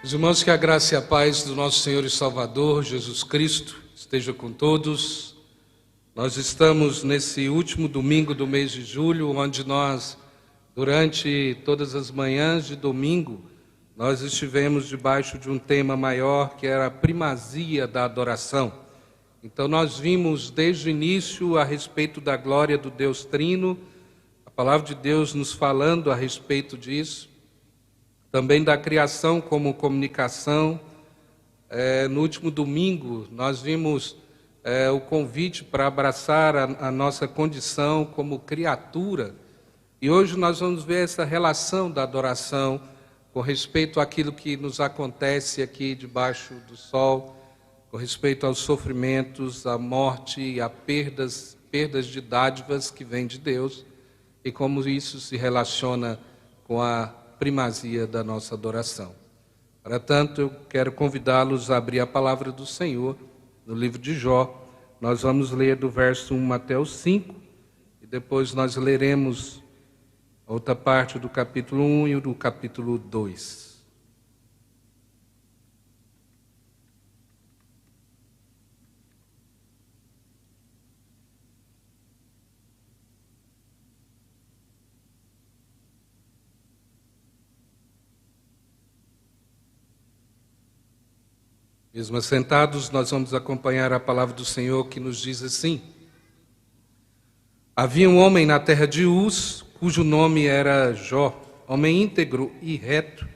Meus irmãos, que a graça e a paz do nosso Senhor e Salvador, Jesus Cristo, esteja com todos. Nós estamos nesse último domingo do mês de julho, onde nós, durante todas as manhãs de domingo, nós estivemos debaixo de um tema maior, que era a primazia da adoração. Então nós vimos desde o início a respeito da glória do Deus Trino, a palavra de Deus nos falando a respeito disso, também da criação como comunicação. No último domingo, nós vimos o convite para abraçar a nossa condição como criatura. E hoje nós vamos ver essa relação da adoração com respeito àquilo que nos acontece aqui debaixo do sol, com respeito aos sofrimentos, à morte e a perdas de dádivas que vêm de Deus, e como isso se relaciona com a primazia da nossa adoração. Para tanto, eu quero convidá-los a abrir a palavra do Senhor no livro de Jó. Nós vamos ler do verso 1 até o 5, e depois nós leremos outra parte do capítulo 1 e do capítulo 2. Mesmo assentados, nós vamos acompanhar a palavra do Senhor, que nos diz assim: Havia um homem na terra de Uz, cujo nome era Jó, homem íntegro e reto,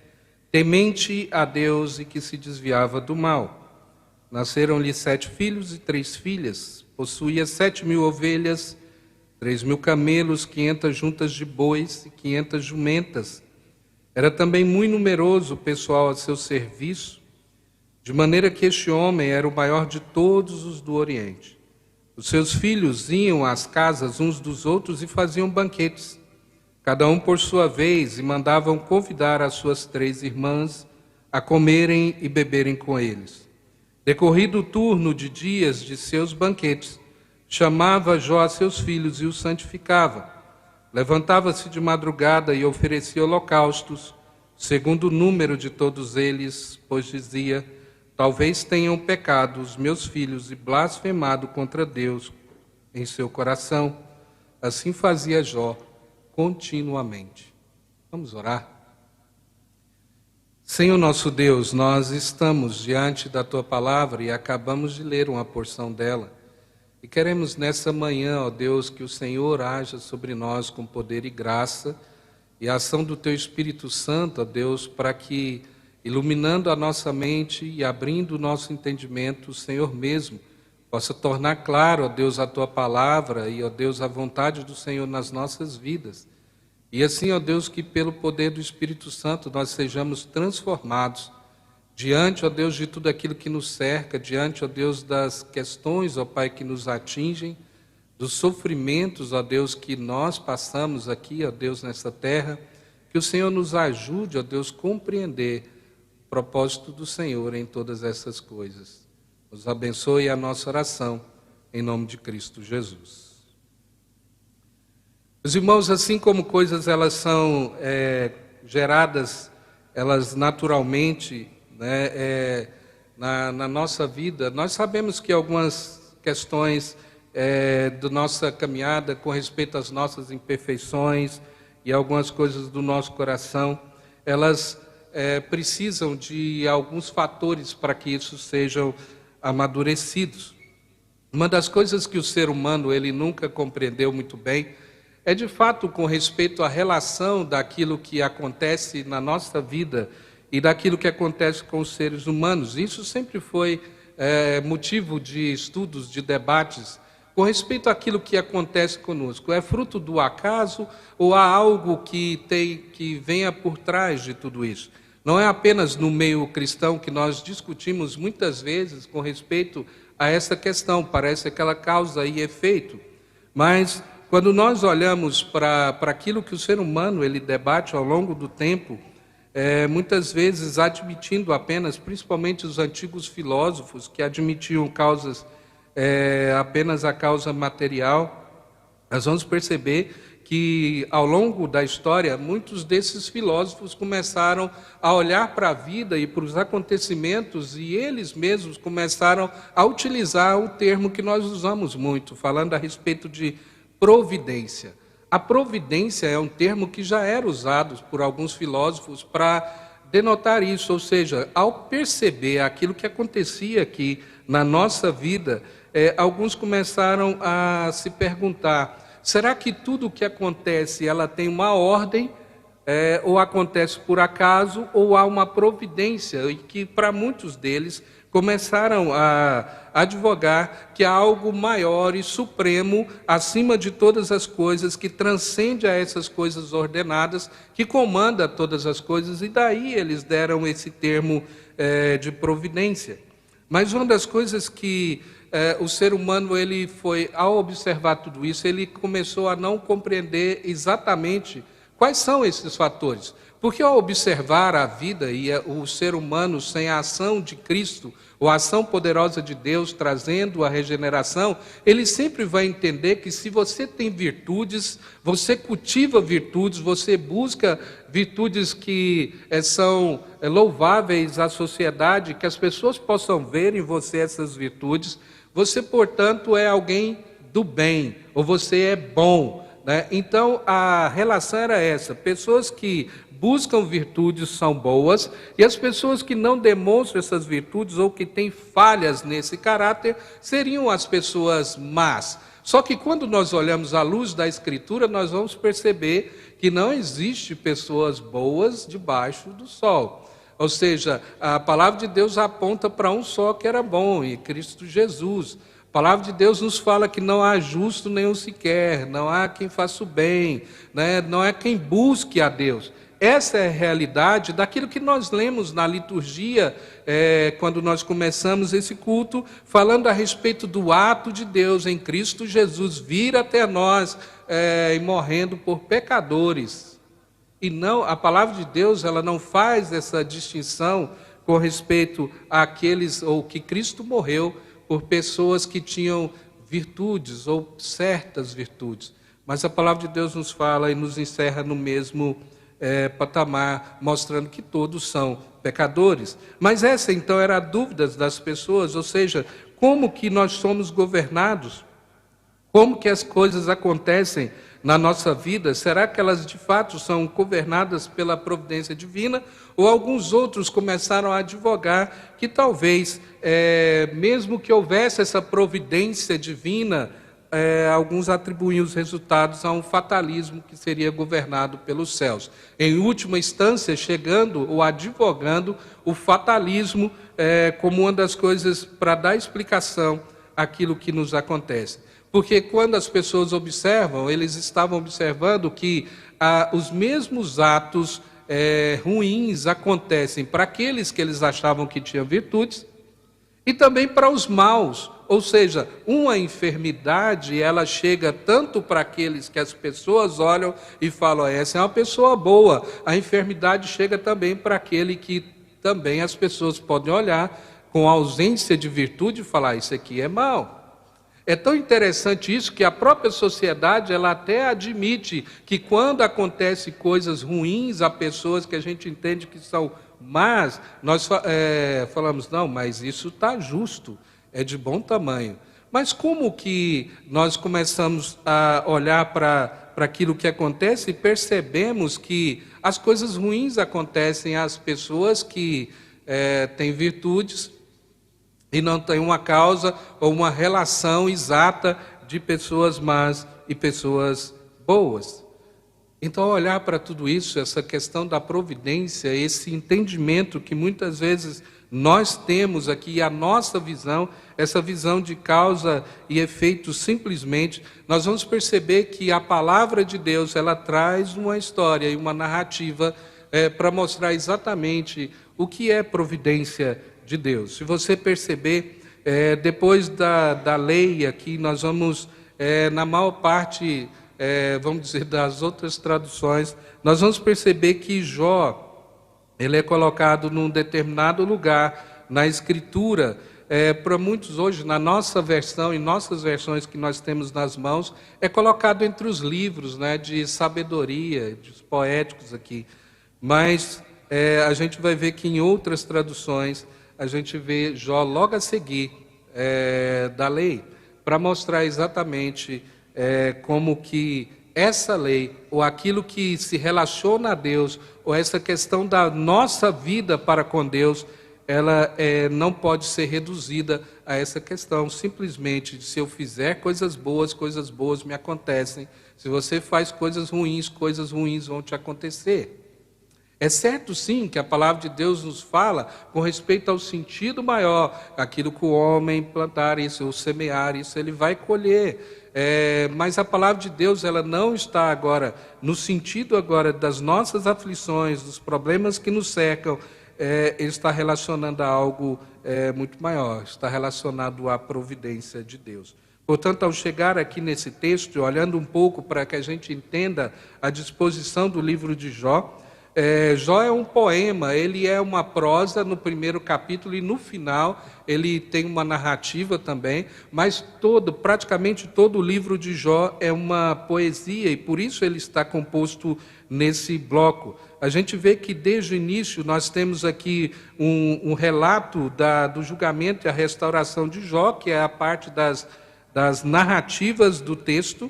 temente a Deus e que se desviava do mal. Nasceram-lhe 7 filhos e 3 filhas, possuía 7.000 ovelhas, 3.000 camelos, 500 juntas de bois e 500 jumentas. Era também muito numeroso o pessoal a seu serviço, de maneira que este homem era o maior de todos os do Oriente. Os seus filhos iam às casas uns dos outros e faziam banquetes, cada um por sua vez, e mandavam convidar as suas 3 irmãs a comerem e beberem com eles. Decorrido o turno de dias de seus banquetes, chamava Jó a seus filhos e os santificava. Levantava-se de madrugada e oferecia holocaustos, segundo o número de todos eles, pois dizia: talvez tenham pecado os meus filhos e blasfemado contra Deus em seu coração. Assim fazia Jó continuamente. Vamos orar. Senhor nosso Deus, nós estamos diante da Tua palavra e acabamos de ler uma porção dela. E queremos nessa manhã, ó Deus, que o Senhor haja sobre nós com poder e graça e a ação do Teu Espírito Santo, ó Deus, para que, iluminando a nossa mente e abrindo o nosso entendimento, o Senhor mesmo possa tornar claro, ó Deus, a Tua palavra e, ó Deus, a vontade do Senhor nas nossas vidas. E assim, ó Deus, que pelo poder do Espírito Santo nós sejamos transformados diante, ó Deus, de tudo aquilo que nos cerca, diante, ó Deus, das questões, ó Pai, que nos atingem, dos sofrimentos, ó Deus, que nós passamos aqui, ó Deus, nessa terra. Que o Senhor nos ajude, ó Deus, compreender propósito do Senhor em todas essas coisas. Nos abençoe a nossa oração, em nome de Cristo Jesus. Os irmãos, assim como coisas elas são geradas, elas naturalmente, né, na nossa vida, nós sabemos que algumas questões da nossa caminhada com respeito às nossas imperfeições e algumas coisas do nosso coração, elas precisam de alguns fatores para que isso sejam amadurecidos. Uma das coisas que o ser humano ele nunca compreendeu muito bem é de fato com respeito à relação daquilo que acontece na nossa vida e daquilo que acontece com os seres humanos. Isso sempre foi motivo de estudos, de debates com respeito àquilo que acontece conosco. É fruto do acaso ou há algo que venha por trás de tudo isso? Não é apenas no meio cristão que nós discutimos muitas vezes com respeito a essa questão, parece aquela causa e efeito, mas quando nós olhamos para aquilo que o ser humano ele debate ao longo do tempo, muitas vezes admitindo apenas, principalmente os antigos filósofos que admitiam causas, apenas a causa material, nós vamos perceber que, ao longo da história, muitos desses filósofos começaram a olhar para a vida e para os acontecimentos e eles mesmos começaram a utilizar o termo que nós usamos muito, falando a respeito de providência. A providência é um termo que já era usado por alguns filósofos para denotar isso, ou seja, ao perceber aquilo que acontecia aqui na nossa vida, alguns começaram a se perguntar: será que tudo o que acontece ela tem uma ordem, ou acontece por acaso, ou há uma providência? E que para muitos deles começaram a advogar que há algo maior e supremo acima de todas as coisas, que transcende a essas coisas ordenadas, que comanda todas as coisas, e daí eles deram esse termo de providência. Mas uma das coisas que o ser humano, ele foi, ao observar tudo isso, ele começou a não compreender exatamente quais são esses fatores. Porque ao observar a vida e o ser humano sem a ação de Cristo, ou a ação poderosa de Deus trazendo a regeneração, ele sempre vai entender que se você tem virtudes, você cultiva virtudes, você busca virtudes que são louváveis à sociedade, que as pessoas possam ver em você essas virtudes, você, portanto, é alguém do bem, ou você é bom, né? Então, a relação era essa: pessoas que buscam virtudes são boas, e as pessoas que não demonstram essas virtudes ou que têm falhas nesse caráter seriam as pessoas más. Só que quando nós olhamos à luz da Escritura, nós vamos perceber que não existe pessoas boas debaixo do sol. Ou seja, a palavra de Deus aponta para um só que era bom, e Cristo Jesus. A palavra de Deus nos fala que não há justo nenhum sequer, não há quem faça o bem, né? Não é quem busque a Deus. Essa é a realidade daquilo que nós lemos na liturgia, quando nós começamos esse culto, falando a respeito do ato de Deus em Cristo Jesus vir até nós e morrendo por pecadores. E não, a palavra de Deus, ela não faz essa distinção com respeito àqueles, ou que Cristo morreu por pessoas que tinham virtudes ou certas virtudes. Mas a palavra de Deus nos fala e nos encerra no mesmo patamar, mostrando que todos são pecadores. Mas essa então era a dúvida das pessoas, ou seja, como que nós somos governados? Como que as coisas acontecem na nossa vida? Será que elas de fato são governadas pela providência divina? Ou alguns outros começaram a advogar que talvez, mesmo que houvesse essa providência divina, alguns atribuem os resultados a um fatalismo que seria governado pelos céus. Em última instância, chegando ou advogando o fatalismo como uma das coisas para dar explicação àquilo que nos acontece. Porque quando as pessoas observam, eles estavam observando que os mesmos atos ruins acontecem para aqueles que eles achavam que tinham virtudes e também para os maus. Ou seja, uma enfermidade, ela chega tanto para aqueles que as pessoas olham e falam: essa é uma pessoa boa. A enfermidade chega também para aquele que também as pessoas podem olhar com ausência de virtude e falar: isso aqui é mau. É tão interessante isso que a própria sociedade, ela até admite que quando acontecem coisas ruins a pessoas que a gente entende que são más, nós falamos: não, mas isso está justo, é de bom tamanho. Mas como que nós começamos a olhar para aquilo que acontece e percebemos que as coisas ruins acontecem às pessoas que têm virtudes e não têm uma causa ou uma relação exata de pessoas más e pessoas boas? Então, olhar para tudo isso, essa questão da providência, esse entendimento que muitas vezes nós temos aqui, a nossa visão, essa visão de causa e efeito simplesmente, nós vamos perceber que a palavra de Deus, ela traz uma história e uma narrativa para mostrar exatamente o que é providência de Deus. Se você perceber, depois da lei aqui, nós vamos, na maior parte, vamos dizer, das outras traduções, nós vamos perceber que Jó, ele é colocado num determinado lugar na Escritura, para muitos hoje, na nossa versão, em nossas versões que nós temos nas mãos, é colocado entre os livros, né, de sabedoria, dos poéticos aqui. Mas a gente vai ver que em outras traduções, a gente vê Jó logo a seguir da lei, para mostrar exatamente como que essa lei, ou aquilo que se relaciona a Deus, ou essa questão da nossa vida para com Deus, ela não pode ser reduzida a essa questão simplesmente de se eu fizer coisas boas me acontecem. Se você faz coisas ruins vão te acontecer. É certo, sim, que a palavra de Deus nos fala com respeito ao sentido maior, aquilo que o homem plantar, isso, ou semear, isso ele vai colher. Mas a palavra de Deus, ela não está agora, no sentido agora das nossas aflições, dos problemas que nos cercam, ele está relacionando a algo muito maior, está relacionado à providência de Deus. Portanto, ao chegar aqui nesse texto, olhando um pouco para que a gente entenda a disposição do livro de Jó, Jó é um poema, ele é uma prosa no primeiro capítulo e no final ele tem uma narrativa também, mas praticamente todo o livro de Jó é uma poesia e por isso ele está composto nesse bloco. A gente vê que desde o início nós temos aqui um relato do julgamento e a restauração de Jó, que é a parte das narrativas do texto.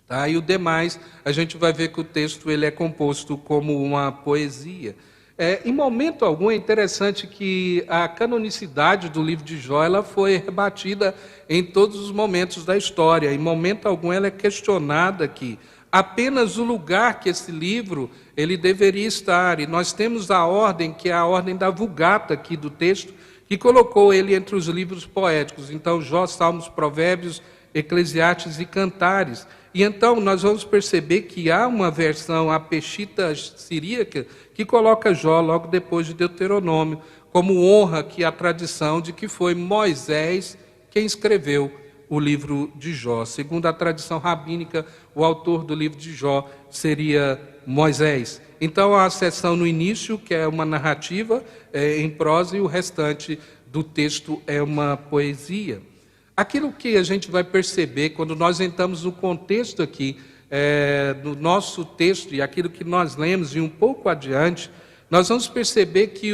Tá? E o demais, a gente vai ver que o texto ele é composto como uma poesia. Em momento algum, é interessante que a canonicidade do livro de Jó ela foi rebatida em todos os momentos da história. Em momento algum, ela é questionada aqui. Apenas o lugar que esse livro ele deveria estar. E nós temos a ordem, que é a ordem da Vulgata aqui do texto, que colocou ele entre os livros poéticos. Então, Jó, Salmos, Provérbios, Eclesiastes e Cantares. E então nós vamos perceber que há uma versão, a Peshitta siríaca, que coloca Jó logo depois de Deuteronômio, como honra que a tradição de que foi Moisés quem escreveu o livro de Jó. Segundo a tradição rabínica, o autor do livro de Jó seria Moisés. Então há a seção no início, que é uma narrativa em prosa, e o restante do texto é uma poesia. Aquilo que a gente vai perceber quando nós entramos no contexto aqui, no nosso texto, e aquilo que nós lemos, e um pouco adiante, nós vamos perceber que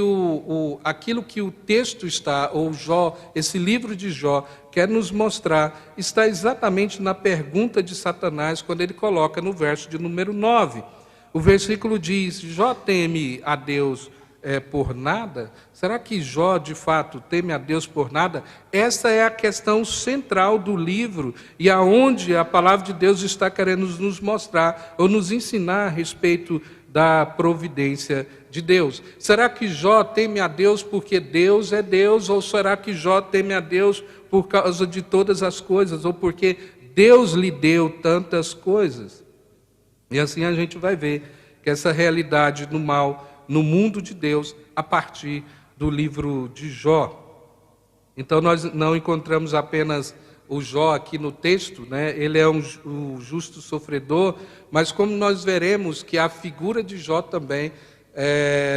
aquilo que o texto está, ou Jó, esse livro de Jó, quer nos mostrar, está exatamente na pergunta de Satanás, quando ele coloca no verso de número 9. O versículo diz: Jó teme a Deus por nada? Será que Jó, de fato, teme a Deus por nada? Essa é a questão central do livro e aonde a palavra de Deus está querendo nos mostrar ou nos ensinar a respeito da providência de Deus. Será que Jó teme a Deus porque Deus é Deus? Ou será que Jó teme a Deus por causa de todas as coisas? Ou porque Deus lhe deu tantas coisas? E assim a gente vai ver que essa realidade do mal no mundo de Deus, a partir do livro de Jó. Então nós não encontramos apenas o Jó aqui no texto, né? Ele é um justo sofredor, mas como nós veremos que a figura de Jó também,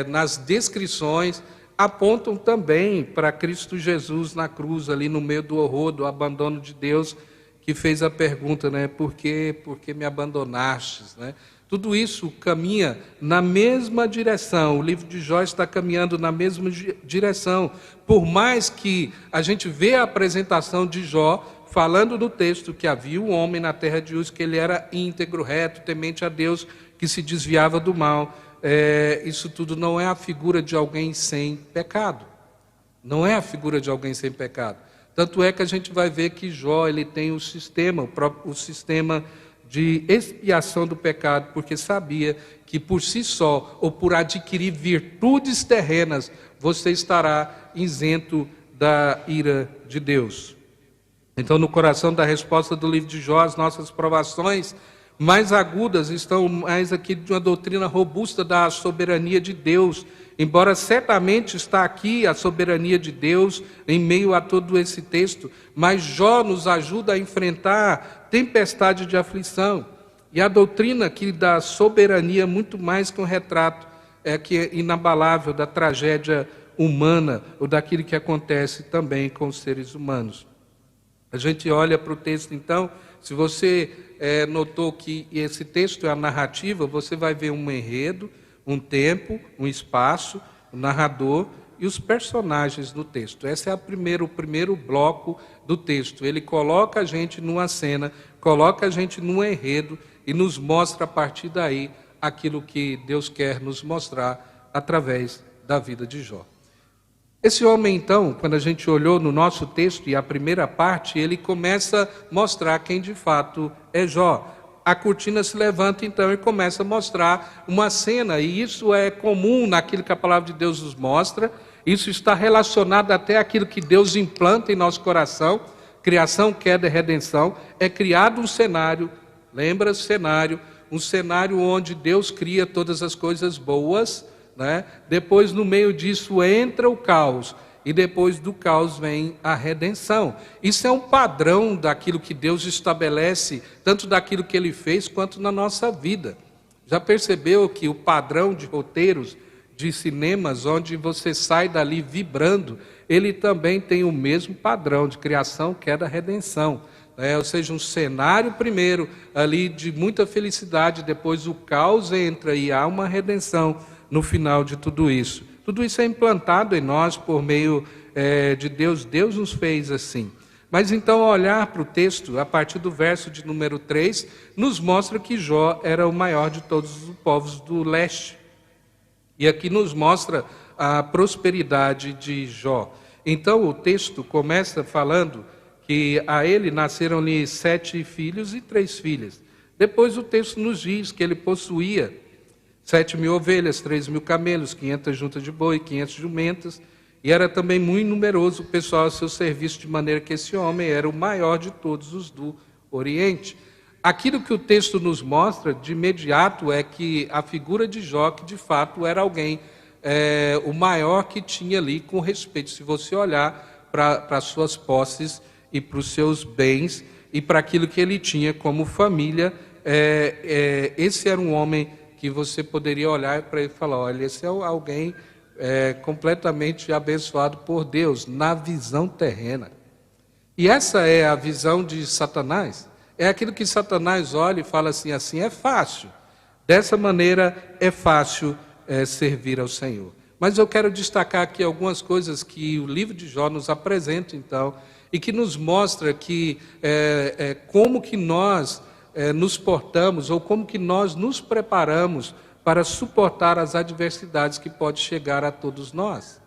nas descrições, apontam também para Cristo Jesus na cruz, ali no meio do horror, do abandono de Deus, que fez a pergunta, né? Por que me abandonastes, né? Tudo isso caminha na mesma direção. O livro de Jó está caminhando na mesma direção. Por mais que a gente vê a apresentação de Jó falando no texto que havia um homem na terra de Uz, que ele era íntegro, reto, temente a Deus, que se desviava do mal. Isso tudo não é a figura de alguém sem pecado. Não é a figura de alguém sem pecado. Tanto é que a gente vai ver que Jó ele tem o sistema de expiação do pecado, porque sabia que por si só, ou por adquirir virtudes terrenas, você estará isento da ira de Deus. Então, no coração da resposta do livro de Jó, as nossas provações mais agudas estão mais aqui de uma doutrina robusta da soberania de Deus, embora certamente está aqui a soberania de Deus em meio a todo esse texto, mas Jó nos ajuda a enfrentar tempestade de aflição. E a doutrina aqui da soberania, muito mais que um retrato que é inabalável da tragédia humana ou daquilo que acontece também com os seres humanos. A gente olha para o texto, então, se você notou que esse texto é a narrativa, você vai ver um enredo, um tempo, um espaço, o narrador e os personagens do texto. Esse é o primeiro bloco do texto. Ele coloca a gente numa cena, coloca a gente num enredo e nos mostra a partir daí aquilo que Deus quer nos mostrar através da vida de Jó. Esse homem, então, quando a gente olhou no nosso texto e a primeira parte, ele começa a mostrar quem de fato é Jó. A cortina se levanta, então, e começa a mostrar uma cena, e isso é comum naquilo que a palavra de Deus nos mostra, isso está relacionado até àquilo que Deus implanta em nosso coração, criação, queda e redenção, é criado um cenário, lembra cenário, um cenário onde Deus cria todas as coisas boas, né? Depois no meio disso entra o caos, e depois do caos vem a redenção. Isso é um padrão daquilo que Deus estabelece, tanto daquilo que Ele fez, quanto na nossa vida. Já percebeu que o padrão de roteiros de cinemas, onde você sai dali vibrando, ele também tem o mesmo padrão de criação, queda, redenção. Ou seja, um cenário primeiro ali de muita felicidade, depois o caos entra e há uma redenção no final de tudo isso. Tudo isso é implantado em nós por meio de Deus. Deus nos fez assim. Mas então, olhar para o texto, a partir do verso de número 3, nos mostra que Jó era o maior de todos os povos do leste. E aqui nos mostra a prosperidade de Jó. Então, o texto começa falando que a ele nasceram-lhe 7 filhos e 3 filhas. Depois o texto nos diz que ele possuía 7.000 ovelhas, 3.000 camelos, 500 juntas de boi, 500 jumentas, e era também muito numeroso o pessoal a seu serviço, de maneira que esse homem era o maior de todos os do Oriente. Aquilo que o texto nos mostra de imediato é que a figura de Jó, que de fato era alguém, o maior que tinha ali com respeito, se você olhar para as suas posses e para os seus bens e para aquilo que ele tinha como família, esse era um homem que você poderia olhar para ele e falar, olha, esse é alguém completamente abençoado por Deus, na visão terrena. E essa é a visão de Satanás. É aquilo que Satanás olha e fala assim é fácil. Dessa maneira é fácil servir ao Senhor. Mas eu quero destacar aqui algumas coisas que o livro de Jó nos apresenta, então, e que nos mostra que como que nós nos portamos, ou como que nós nos preparamos para suportar as adversidades que podem chegar a todos nós.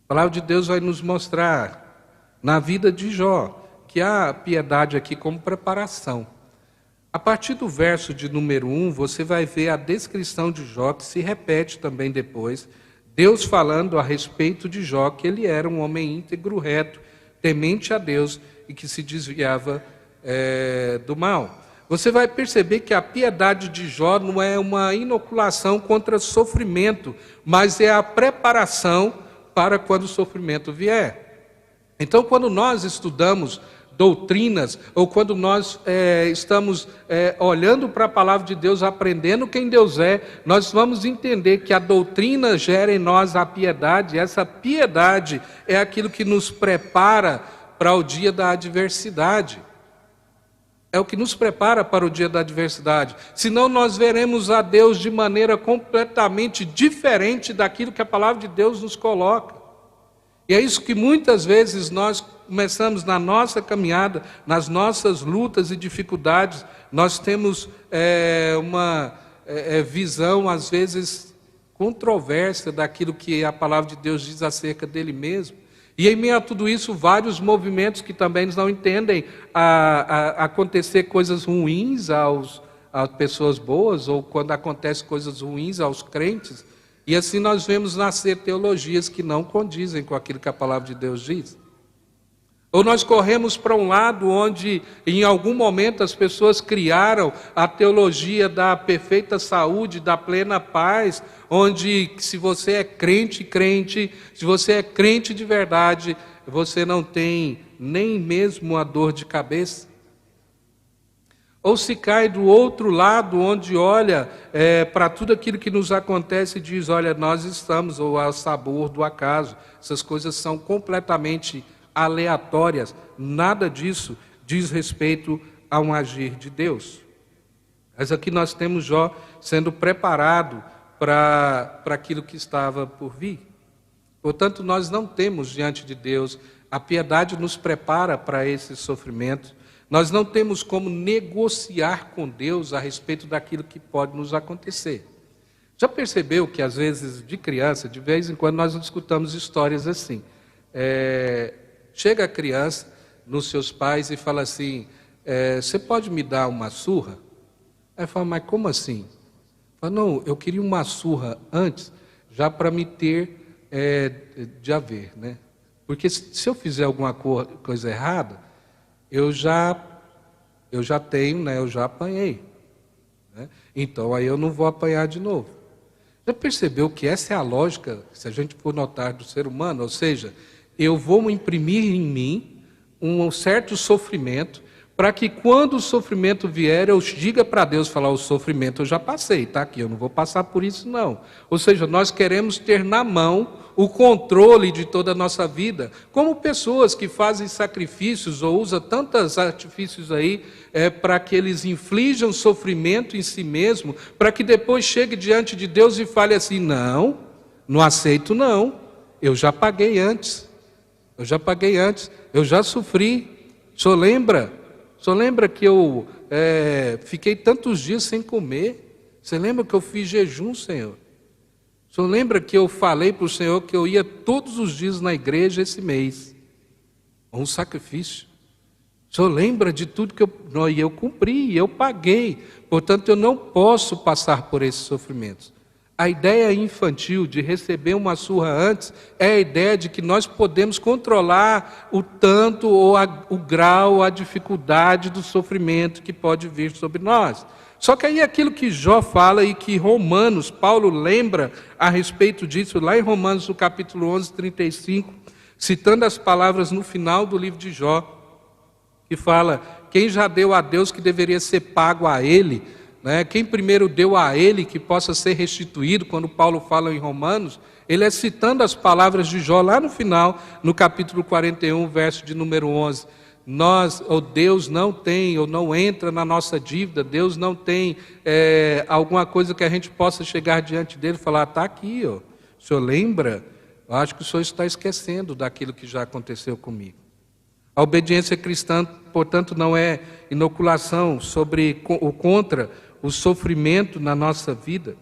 A palavra de Deus vai nos mostrar, na vida de Jó, que há piedade aqui como preparação. A partir do verso de número 1, você vai ver a descrição de Jó, que se repete também depois, Deus falando a respeito de Jó, que ele era um homem íntegro, reto, temente a Deus e que se desviava do mal. Você vai perceber que a piedade de Jó não é uma inoculação contra sofrimento, mas é a preparação para quando o sofrimento vier. Então, quando nós estudamos doutrinas, ou quando nós estamos olhando para a palavra de Deus, aprendendo quem Deus é, nós vamos entender que a doutrina gera em nós a piedade, e essa piedade é aquilo que nos prepara para o dia da adversidade. É o que nos prepara para o dia da adversidade. Senão nós veremos a Deus de maneira completamente diferente daquilo que a palavra de Deus nos coloca. E é isso que muitas vezes nós começamos na nossa caminhada, nas nossas lutas e dificuldades, nós temos uma visão, às vezes, controversa daquilo que a palavra de Deus diz acerca dele mesmo. E em meio a tudo isso, vários movimentos que também não entendem a acontecer coisas ruins às pessoas boas, ou quando acontecem coisas ruins aos crentes. E assim nós vemos nascer teologias que não condizem com aquilo que a palavra de Deus diz. Ou nós corremos para um lado onde, em algum momento, as pessoas criaram a teologia da perfeita saúde, da plena paz, onde se você é crente, se você é crente de verdade, você não tem nem mesmo a dor de cabeça. Ou se cai do outro lado, onde olha para tudo aquilo que nos acontece e diz, olha, nós estamos ou ao sabor do acaso. Essas coisas são completamente aleatórias. Nada disso diz respeito a um agir de Deus. Mas aqui nós temos Jó sendo preparado para aquilo que estava por vir. Portanto, nós não temos diante de Deus, a piedade nos prepara para esse sofrimento. Nós não temos como negociar com Deus a respeito daquilo que pode nos acontecer. Já percebeu que às vezes, de criança, de vez em quando nós escutamos histórias assim. Chega a criança nos seus pais e fala assim, você pode me dar uma surra? Aí fala, mas como assim? Fala, não, eu queria uma surra antes, já para me ter de haver, né? Porque se eu fizer alguma coisa errada, eu já tenho, né? Eu já apanhei, né? Então aí eu não vou apanhar de novo. Já percebeu que essa é a lógica, se a gente for notar, do ser humano? Ou seja, eu vou imprimir em mim um certo sofrimento, para que quando o sofrimento vier, eu diga para Deus, falar, o sofrimento eu já passei, está aqui, eu não vou passar por isso não. Ou seja, nós queremos ter na mão o controle de toda a nossa vida, como pessoas que fazem sacrifícios ou usam tantos artifícios aí, para que eles inflijam sofrimento em si mesmo, para que depois chegue diante de Deus e fale assim, não aceito não, eu já paguei antes, eu já sofri, o senhor lembra? O senhor lembra que eu fiquei tantos dias sem comer? Você lembra que eu fiz jejum, Senhor? O senhor lembra que eu falei para o Senhor que eu ia todos os dias na igreja esse mês? Um sacrifício. O senhor lembra de tudo que eu cumpri, eu paguei. Portanto, eu não posso passar por esses sofrimentos. A ideia infantil de receber uma surra antes é a ideia de que nós podemos controlar o tanto ou o grau, a dificuldade do sofrimento que pode vir sobre nós. Só que aí aquilo que Jó fala e que Romanos, Paulo lembra a respeito disso, lá em Romanos, no capítulo 11, 35, citando as palavras no final do livro de Jó, que fala, quem já deu a Deus que deveria ser pago a ele, né? Quem primeiro deu a ele que possa ser restituído, quando Paulo fala em Romanos, ele é citando as palavras de Jó lá no final, no capítulo 41, verso de número 11. Deus não tem, ou não entra na nossa dívida, Deus não tem alguma coisa que a gente possa chegar diante dele e falar, está aqui, ó. O senhor lembra? Eu acho que o senhor está esquecendo daquilo que já aconteceu comigo. A obediência cristã, portanto, não é inoculação contra o sofrimento na nossa vida.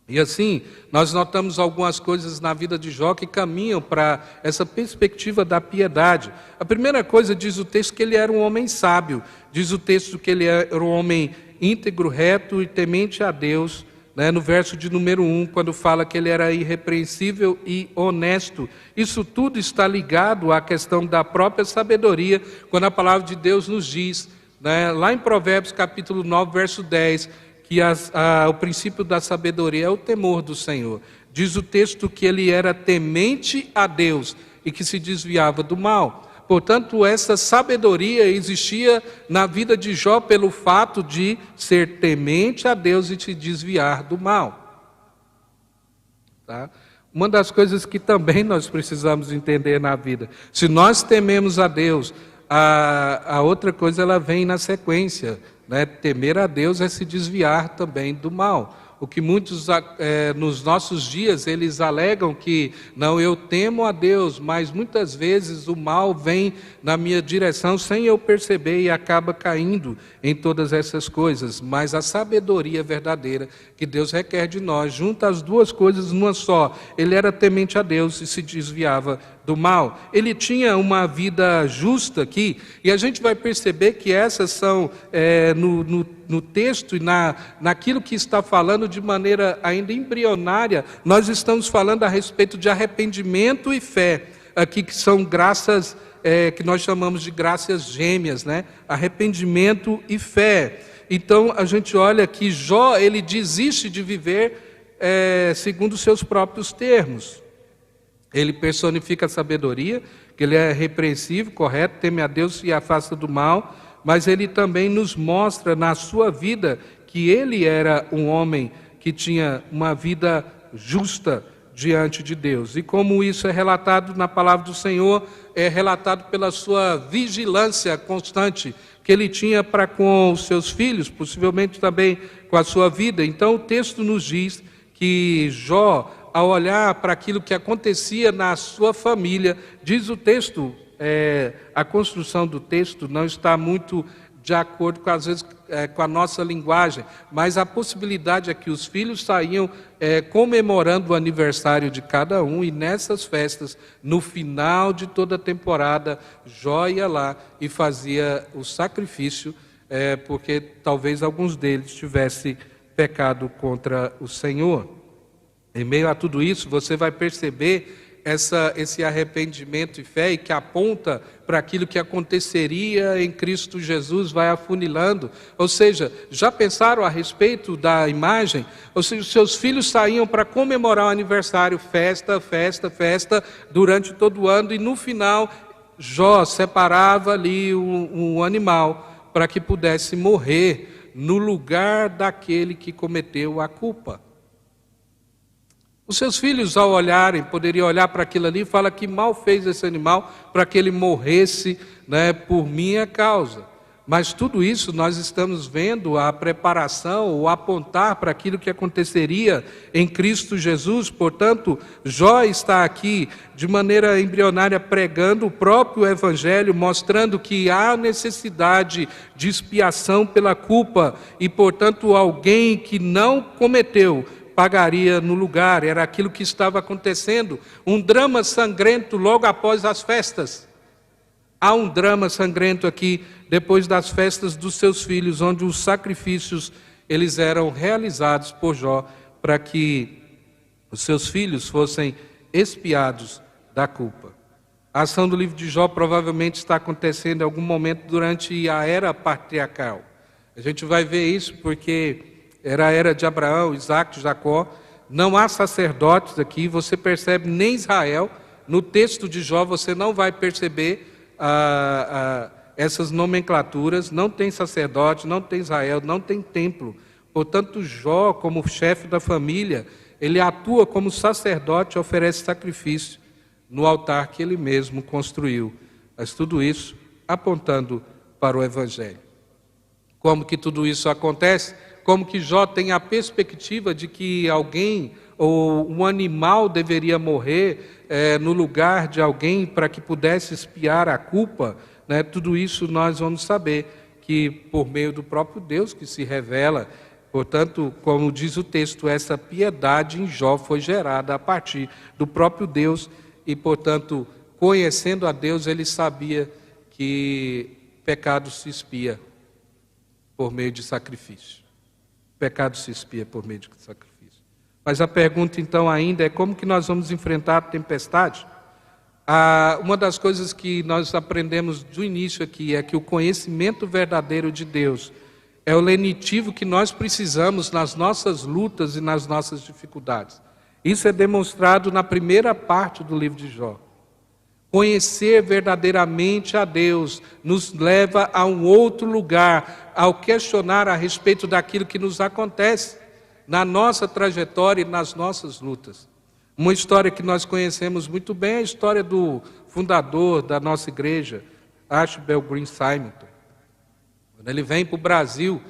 E assim, nós notamos algumas coisas na vida de Jó que caminham para essa perspectiva da piedade. A primeira coisa, diz o texto, que ele era um homem sábio. Diz o texto que ele era um homem íntegro, reto e temente a Deus, né? No verso de número 1, quando fala que ele era irrepreensível e honesto. Isso tudo está ligado à questão da própria sabedoria, quando a palavra de Deus nos diz, né, lá em Provérbios capítulo 9, verso 10, que o princípio da sabedoria é o temor do Senhor. Diz o texto que ele era temente a Deus e que se desviava do mal. Portanto, essa sabedoria existia na vida de Jó pelo fato de ser temente a Deus e se desviar do mal. Tá? Uma das coisas que também nós precisamos entender na vida, se nós tememos a Deus, a outra coisa ela vem na sequência, né? Temer a Deus é se desviar também do mal. O que muitos nos nossos dias eles alegam que não, eu temo a Deus, mas muitas vezes o mal vem na minha direção sem eu perceber e acaba caindo em todas essas coisas. Mas a sabedoria verdadeira que Deus requer de nós, junta as duas coisas numa só. Ele era temente a Deus e se desviava do mal. Ele tinha uma vida justa aqui, e a gente vai perceber que essas são, no texto e naquilo que está falando de maneira ainda embrionária, nós estamos falando a respeito de arrependimento e fé, aqui que são graças, que nós chamamos de graças gêmeas, né? Arrependimento e fé. Então a gente olha que Jó, ele desiste de viver segundo os seus próprios termos. Ele personifica a sabedoria, que ele é repreensível, correto, teme a Deus e afasta do mal, mas ele também nos mostra na sua vida que ele era um homem que tinha uma vida justa diante de Deus. E como isso é relatado na palavra do Senhor, é relatado pela sua vigilância constante que ele tinha para com os seus filhos, possivelmente também com a sua vida. Então o texto nos diz que Jó, ao olhar para aquilo que acontecia na sua família, diz o texto, a construção do texto não está muito de acordo com, às vezes, com a nossa linguagem, mas a possibilidade é que os filhos saíam comemorando o aniversário de cada um, e nessas festas, no final de toda a temporada, Jó ia lá e fazia o sacrifício, porque talvez alguns deles tivessem pecado contra o Senhor. Em meio a tudo isso, você vai perceber esse arrependimento e fé, e que aponta para aquilo que aconteceria em Cristo Jesus, vai afunilando. Ou seja, já pensaram a respeito da imagem? Ou seja, os seus filhos saíam para comemorar o aniversário, festa, festa, festa, durante todo o ano, e no final, Jó separava ali um animal para que pudesse morrer no lugar daquele que cometeu a culpa. Os seus filhos, ao olharem, poderiam olhar para aquilo ali e falar que mal fez esse animal para que ele morresse, né, por minha causa. Mas tudo isso nós estamos vendo a preparação, o apontar para aquilo que aconteceria em Cristo Jesus. Portanto, Jó está aqui de maneira embrionária pregando o próprio Evangelho, mostrando que há necessidade de expiação pela culpa e, portanto, alguém que não cometeu pagaria no lugar. Era aquilo que estava acontecendo, um drama sangrento logo após as festas. Há um drama sangrento aqui depois das festas dos seus filhos, onde os sacrifícios eles eram realizados por Jó para que os seus filhos fossem expiados da culpa. A ação do livro de Jó provavelmente está acontecendo em algum momento durante a era patriarcal. A gente vai ver isso porque era a era de Abraão, Isaac, Jacó. Não há sacerdotes aqui, você percebe, nem Israel. No texto de Jó você não vai perceber essas nomenclaturas. Não tem sacerdote, não tem Israel, não tem templo. Portanto, Jó, como chefe da família, ele atua como sacerdote e oferece sacrifício no altar que ele mesmo construiu. Mas tudo isso apontando para o Evangelho. Como que tudo isso acontece? Como que Jó tem a perspectiva de que alguém ou um animal deveria morrer no lugar de alguém para que pudesse expiar a culpa, né? Tudo isso nós vamos saber que por meio do próprio Deus que se revela. Portanto, como diz o texto, essa piedade em Jó foi gerada a partir do próprio Deus e, portanto, conhecendo a Deus, ele sabia que pecado se expia por meio de sacrifício. Pecado se expia por meio de sacrifício. Mas a pergunta então ainda é como que nós vamos enfrentar a tempestade? Uma das coisas que nós aprendemos do início aqui é que o conhecimento verdadeiro de Deus é o lenitivo que nós precisamos nas nossas lutas e nas nossas dificuldades. Isso é demonstrado na primeira parte do livro de Jó. Conhecer verdadeiramente a Deus nos leva a um outro lugar, ao questionar a respeito daquilo que nos acontece na nossa trajetória e nas nossas lutas. Uma história que nós conhecemos muito bem é a história do fundador da nossa igreja, Archibald Green Simonton. Quando ele vem para o Brasil,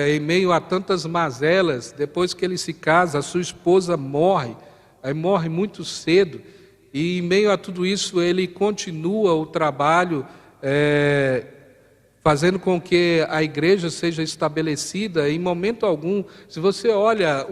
em meio a tantas mazelas, depois que ele se casa, a sua esposa morre, aí morre muito cedo. E em meio a tudo isso, ele continua o trabalho, fazendo com que a igreja seja estabelecida. Em momento algum, se você olha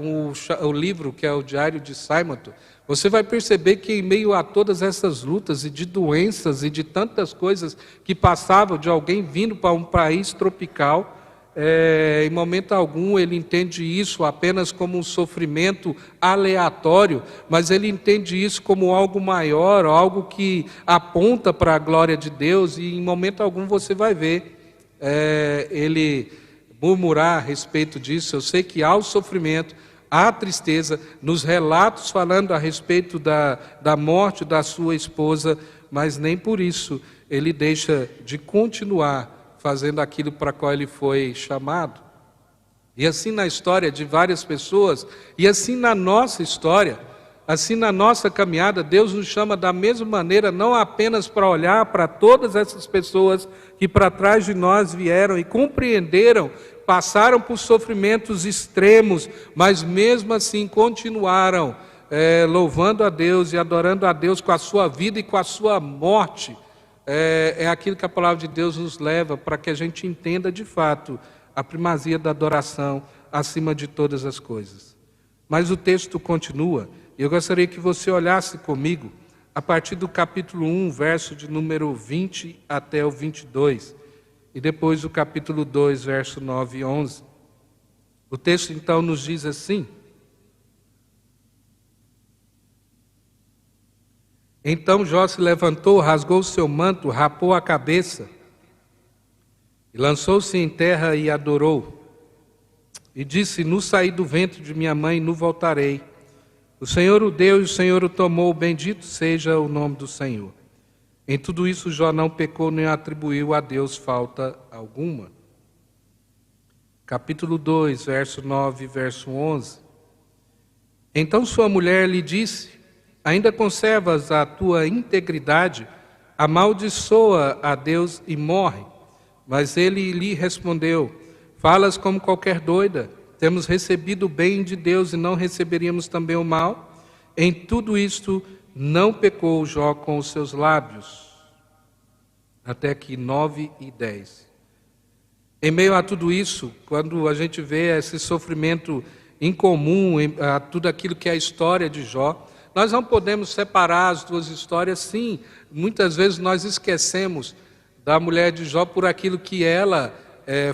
o livro, que é o Diário de Simonton, você vai perceber que em meio a todas essas lutas e de doenças e de tantas coisas que passavam de alguém vindo para um país tropical, em momento algum ele entende isso apenas como um sofrimento aleatório, mas ele entende isso como algo maior, algo que aponta para a glória de Deus, e em momento algum você vai ver ele murmurar a respeito disso. Eu sei que há o sofrimento, há tristeza, nos relatos falando a respeito da morte da sua esposa, mas nem por isso ele deixa de continuar fazendo aquilo para qual ele foi chamado. E assim na história de várias pessoas, e assim na nossa história, assim na nossa caminhada, Deus nos chama da mesma maneira, não apenas para olhar para todas essas pessoas que para trás de nós vieram e compreenderam, passaram por sofrimentos extremos, mas mesmo assim continuaram louvando a Deus e adorando a Deus com a sua vida e com a sua morte. É aquilo que a palavra de Deus nos leva para que a gente entenda de fato a primazia da adoração acima de todas as coisas. Mas o texto continua, e eu gostaria que você olhasse comigo a partir do capítulo 1, verso de número 20 até o 22, e depois o capítulo 2, verso 9 e 11. O texto então nos diz assim: Então Jó se levantou, rasgou o seu manto, rapou a cabeça, e lançou-se em terra e adorou. E disse: Nu saí do ventre de minha mãe, nu voltarei. O Senhor o deu e o Senhor o tomou, bendito seja o nome do Senhor. Em tudo isso Jó não pecou nem atribuiu a Deus falta alguma. Capítulo 2, verso 9 e verso 11. Então sua mulher lhe disse: Ainda conservas a tua integridade? Amaldiçoa a Deus e morre. Mas ele lhe respondeu: Falas como qualquer doida. Temos recebido o bem de Deus e não receberíamos também o mal? Em tudo isto não pecou Jó com os seus lábios. Até aqui 9 e 10. Em meio a tudo isso, quando a gente vê esse sofrimento incomum, a tudo aquilo que é a história de Jó, nós não podemos separar as duas histórias. Sim, muitas vezes nós esquecemos da mulher de Jó por aquilo que ela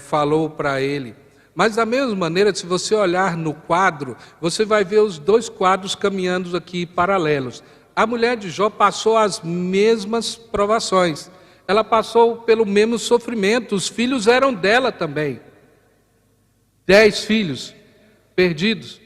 falou para ele. Mas da mesma maneira, se você olhar no quadro, você vai ver os dois quadros caminhando aqui paralelos. A mulher de Jó passou as mesmas provações. Ela passou pelo mesmo sofrimento. Os filhos eram dela também. 10 filhos perdidos.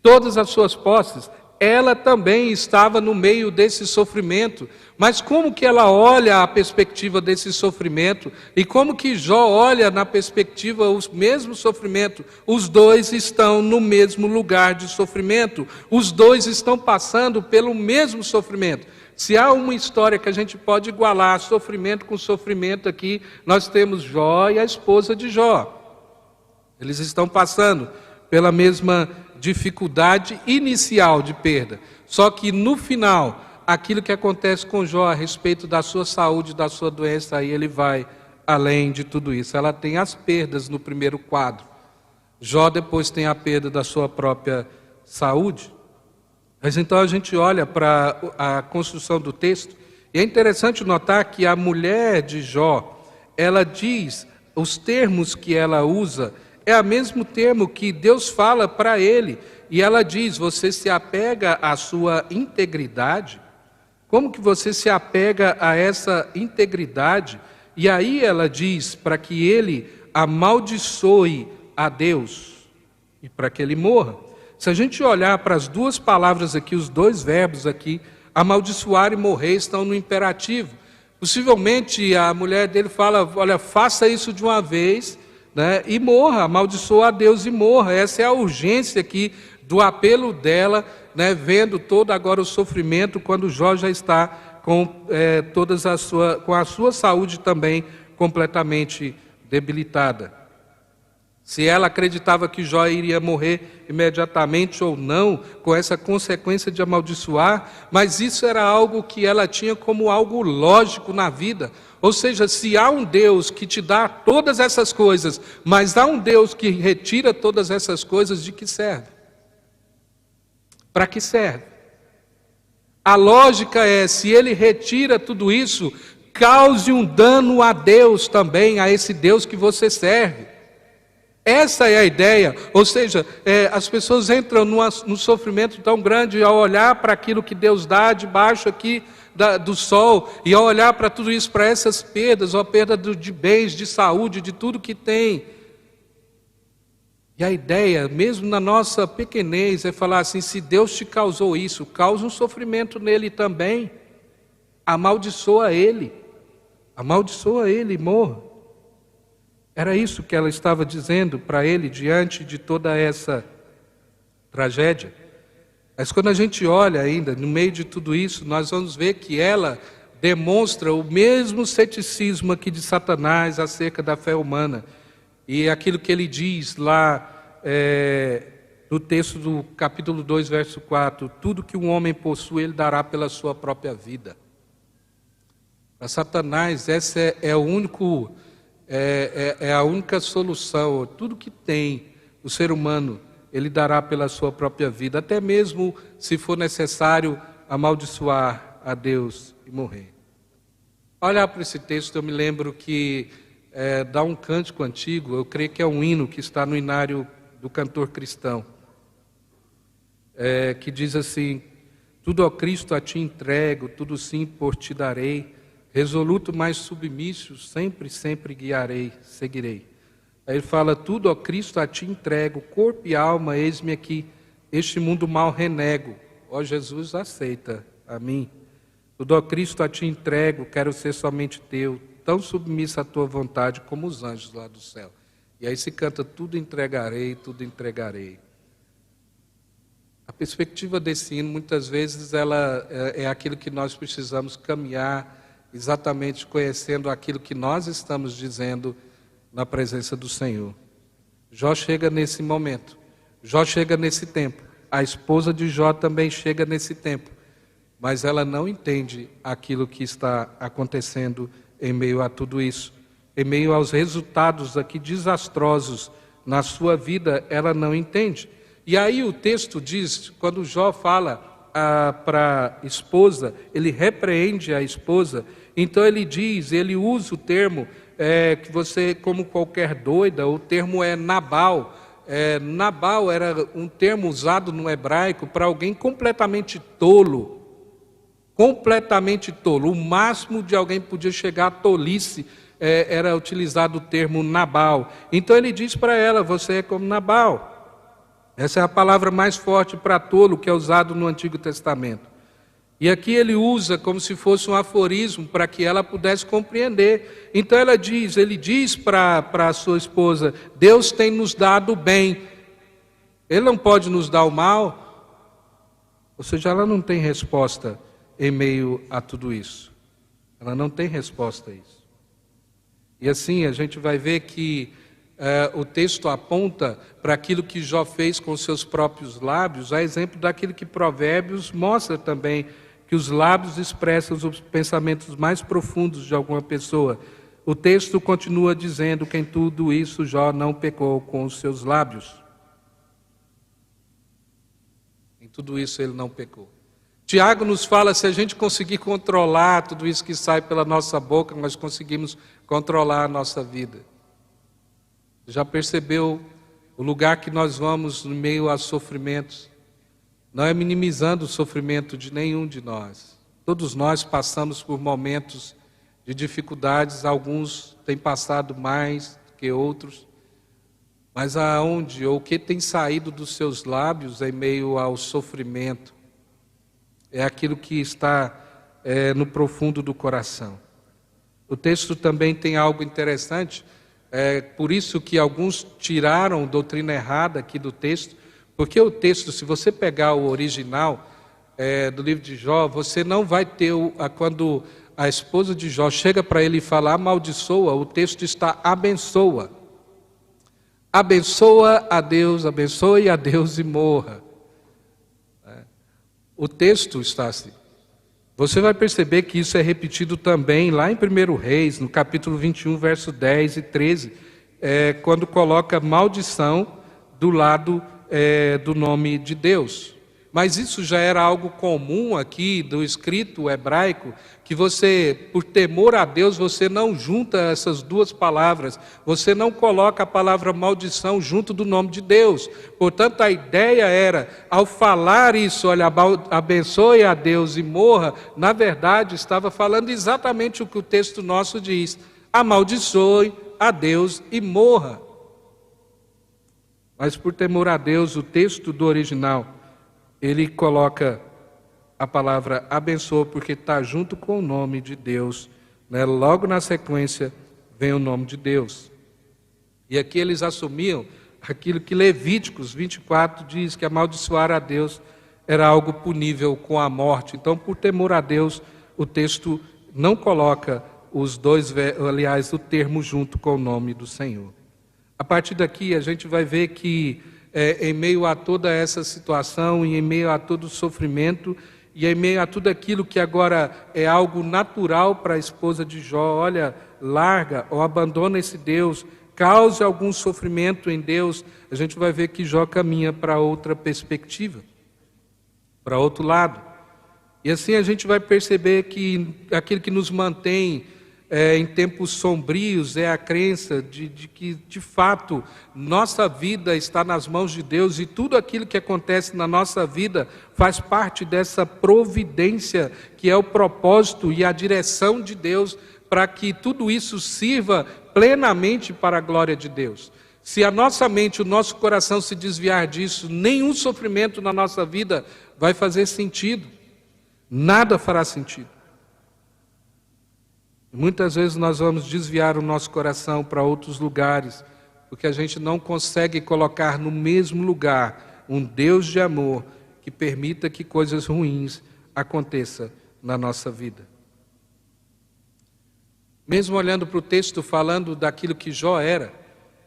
Todas as suas posses. Ela também estava no meio desse sofrimento. Mas como que ela olha a perspectiva desse sofrimento? E como que Jó olha na perspectiva o mesmo sofrimento? Os dois estão no mesmo lugar de sofrimento. Os dois estão passando pelo mesmo sofrimento. Se há uma história que a gente pode igualar sofrimento com sofrimento aqui, nós temos Jó e a esposa de Jó. Eles estão passando pela mesma dificuldade inicial de perda. Só que no final, aquilo que acontece com Jó a respeito da sua saúde, da sua doença, aí ele vai além de tudo isso. Ela tem as perdas no primeiro quadro. Jó depois tem a perda da sua própria saúde. Mas então a gente olha para a construção do texto, e é interessante notar que a mulher de Jó, ela diz, os termos que ela usa, é o mesmo termo que Deus fala para ele. E ela diz: você se apega à sua integridade? Como que você se apega a essa integridade? E aí ela diz para que ele amaldiçoe a Deus e para que ele morra. Se a gente olhar para as duas palavras aqui, os dois verbos aqui, amaldiçoar e morrer, estão no imperativo. Possivelmente a mulher dele fala: olha, faça isso de uma vez, né, e morra, amaldiçoa a Deus e morra. Essa é a urgência aqui do apelo dela, né, vendo todo agora o sofrimento, quando Jó já está com, com a sua saúde também completamente debilitada. Se ela acreditava que Jó iria morrer imediatamente ou não, com essa consequência de amaldiçoar, mas isso era algo que ela tinha como algo lógico na vida. Ou seja, se há um Deus que te dá todas essas coisas, mas há um Deus que retira todas essas coisas, de que serve? Para que serve? A lógica é, se ele retira tudo isso, cause um dano a Deus também, a esse Deus que você serve. Essa é a ideia. Ou seja, as pessoas entram num sofrimento tão grande ao olhar para aquilo que Deus dá debaixo aqui do sol, e ao olhar para tudo isso, para essas perdas, ou a perda de bens, de saúde, de tudo que tem. E a ideia, mesmo na nossa pequenez, é falar assim: se Deus te causou isso, causa um sofrimento nele também. Amaldiçoa ele e morra. Era isso que ela estava dizendo para ele diante de toda essa tragédia. Mas quando a gente olha ainda, no meio de tudo isso, nós vamos ver que ela demonstra o mesmo ceticismo aqui de Satanás acerca da fé humana. E aquilo que ele diz lá no texto do capítulo 2, verso 4, tudo que um homem possui, ele dará pela sua própria vida. Para Satanás, essa é a única solução. Tudo que tem o ser humano, ele dará pela sua própria vida, até mesmo se for necessário amaldiçoar a Deus e morrer. Olhar para esse texto, eu me lembro que dá um cântico antigo, eu creio que é um hino que está no inário do cantor cristão, que diz assim: tudo ao Cristo a ti entrego, tudo sim por ti darei, resoluto mais submisso, sempre, sempre guiarei, seguirei. Aí ele fala, tudo ao Cristo a ti entrego, corpo e alma, eis-me aqui, este mundo mal renego, ó Jesus aceita a mim. Tudo ao Cristo a ti entrego, quero ser somente teu, tão submissa à tua vontade como os anjos lá do céu. E aí se canta, tudo entregarei, tudo entregarei. A perspectiva desse hino, muitas vezes, ela é aquilo que nós precisamos caminhar, exatamente conhecendo aquilo que nós estamos dizendo na presença do Senhor. Jó chega nesse momento, Jó chega nesse tempo, a esposa de Jó também chega nesse tempo, mas ela não entende aquilo que está acontecendo em meio a tudo isso, em meio aos resultados aqui desastrosos na sua vida, ela não entende. E aí o texto diz, quando Jó fala para a esposa, ele repreende a esposa, então ele diz, ele usa o termo que você, como qualquer doida, o termo é Nabal. Nabal era um termo usado no hebraico para alguém completamente tolo. Completamente tolo. O máximo de alguém podia chegar à tolice era utilizado o termo Nabal. Então ele diz para ela, você é como Nabal. Essa é a palavra mais forte para tolo que é usado no Antigo Testamento. E aqui ele usa como se fosse um aforismo para que ela pudesse compreender. Então ele diz para a sua esposa, Deus tem nos dado o bem, Ele não pode nos dar o mal. Ou seja, ela não tem resposta em meio a tudo isso. Ela não tem resposta a isso. E assim a gente vai ver que o texto aponta para aquilo que Jó fez com seus próprios lábios, a exemplo daquilo que Provérbios mostra também, que os lábios expressam os pensamentos mais profundos de alguma pessoa. O texto continua dizendo que em tudo isso Jó não pecou com os seus lábios. Em tudo isso ele não pecou. Tiago nos fala, se a gente conseguir controlar tudo isso que sai pela nossa boca, nós conseguimos controlar a nossa vida. Já percebeu o lugar que nós vamos no meio a sofrimentos? Não é minimizando o sofrimento de nenhum de nós. Todos nós passamos por momentos de dificuldades, alguns têm passado mais que outros. Mas aonde ou o que tem saído dos seus lábios em meio ao sofrimento é aquilo que está no profundo do coração. O texto também tem algo interessante, por isso que alguns tiraram doutrina errada aqui do texto, porque o texto, se você pegar o original do livro de Jó, você não vai ter, quando a esposa de Jó chega para ele e fala amaldiçoa, o texto está abençoa. Abençoe a Deus e morra. O texto está assim. Você vai perceber que isso é repetido também lá em 1 Reis, no capítulo 21, verso 10 e 13, quando coloca maldição do lado do nome de Deus. Mas isso já era algo comum aqui do escrito hebraico, que você, por temor a Deus, você não junta essas duas palavras, você não coloca a palavra maldição junto do nome de Deus. Portanto, a ideia era, ao falar isso, olha, abençoe a Deus e morra, na verdade estava falando exatamente o que o texto nosso diz, amaldiçoe a Deus e morra. Mas por temor a Deus, o texto do original, ele coloca a palavra abençoa, porque está junto com o nome de Deus, né? Logo na sequência vem o nome de Deus. E aqui eles assumiam aquilo que Levíticos 24 diz, que amaldiçoar a Deus era algo punível com a morte. Então, por temor a Deus, o texto não coloca os dois, aliás, o termo junto com o nome do Senhor. A partir daqui, a gente vai ver que em meio a toda essa situação, e em meio a todo o sofrimento, e em meio a tudo aquilo que agora é algo natural para a esposa de Jó, olha, larga ou abandona esse Deus, cause algum sofrimento em Deus, a gente vai ver que Jó caminha para outra perspectiva, para outro lado. E assim a gente vai perceber que aquilo que nos mantém em tempos sombrios é a crença de que, de fato, nossa vida está nas mãos de Deus e tudo aquilo que acontece na nossa vida faz parte dessa providência que é o propósito e a direção de Deus para que tudo isso sirva plenamente para a glória de Deus. Se a nossa mente, o nosso coração se desviar disso, nenhum sofrimento na nossa vida vai fazer sentido. Nada fará sentido. Muitas vezes nós vamos desviar o nosso coração para outros lugares, porque a gente não consegue colocar no mesmo lugar um Deus de amor que permita que coisas ruins aconteçam na nossa vida. Mesmo olhando para o texto falando daquilo que Jó era,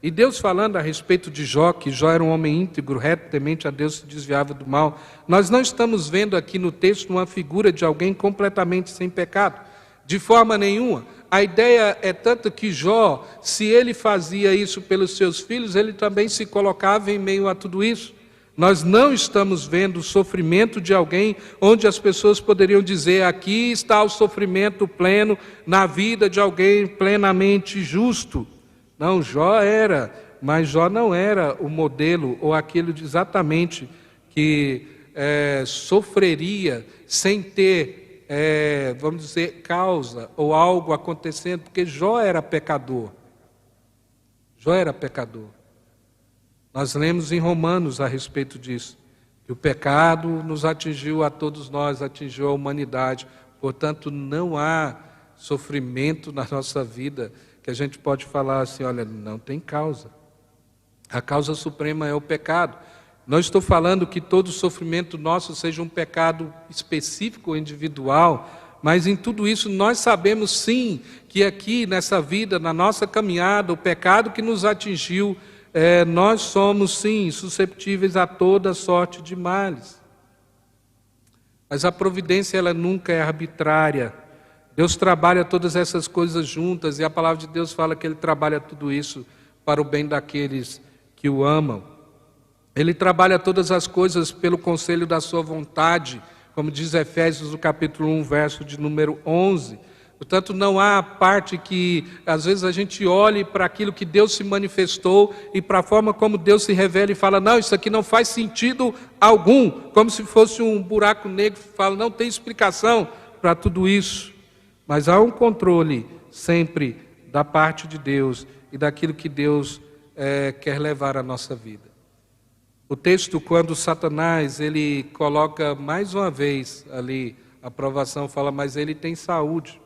e Deus falando a respeito de Jó, que Jó era um homem íntegro, reto, temente a Deus, se desviava do mal, nós não estamos vendo aqui no texto uma figura de alguém completamente sem pecado. De forma nenhuma. A ideia é tanto que Jó, se ele fazia isso pelos seus filhos, ele também se colocava em meio a tudo isso. Nós não estamos vendo o sofrimento de alguém onde as pessoas poderiam dizer, aqui está o sofrimento pleno na vida de alguém plenamente justo. Não, Jó era, mas Jó não era o modelo ou aquilo exatamente que sofreria sem ter vamos dizer, causa ou algo acontecendo, porque Jó era pecador. Jó era pecador. Nós lemos em Romanos a respeito disso, que o pecado nos atingiu a todos nós, atingiu a humanidade. Portanto, não há sofrimento na nossa vida que a gente pode falar assim, olha, não tem causa. A causa suprema é o pecado. Não estou falando que todo sofrimento nosso seja um pecado específico, individual, mas em tudo isso nós sabemos sim que aqui nessa vida, na nossa caminhada, o pecado que nos atingiu, nós somos sim susceptíveis a toda sorte de males. Mas a providência ela nunca é arbitrária. Deus trabalha todas essas coisas juntas e a palavra de Deus fala que Ele trabalha tudo isso para o bem daqueles que o amam. Ele trabalha todas as coisas pelo conselho da sua vontade, como diz Efésios, no capítulo 1, verso de número 11. Portanto, não há parte que, às vezes, a gente olhe para aquilo que Deus se manifestou e para a forma como Deus se revela e fala, não, isso aqui não faz sentido algum, como se fosse um buraco negro, fala, não tem explicação para tudo isso. Mas há um controle sempre da parte de Deus e daquilo que Deus quer levar à nossa vida. O texto, quando Satanás, ele coloca mais uma vez ali, a aprovação fala, mas ele tem saúde.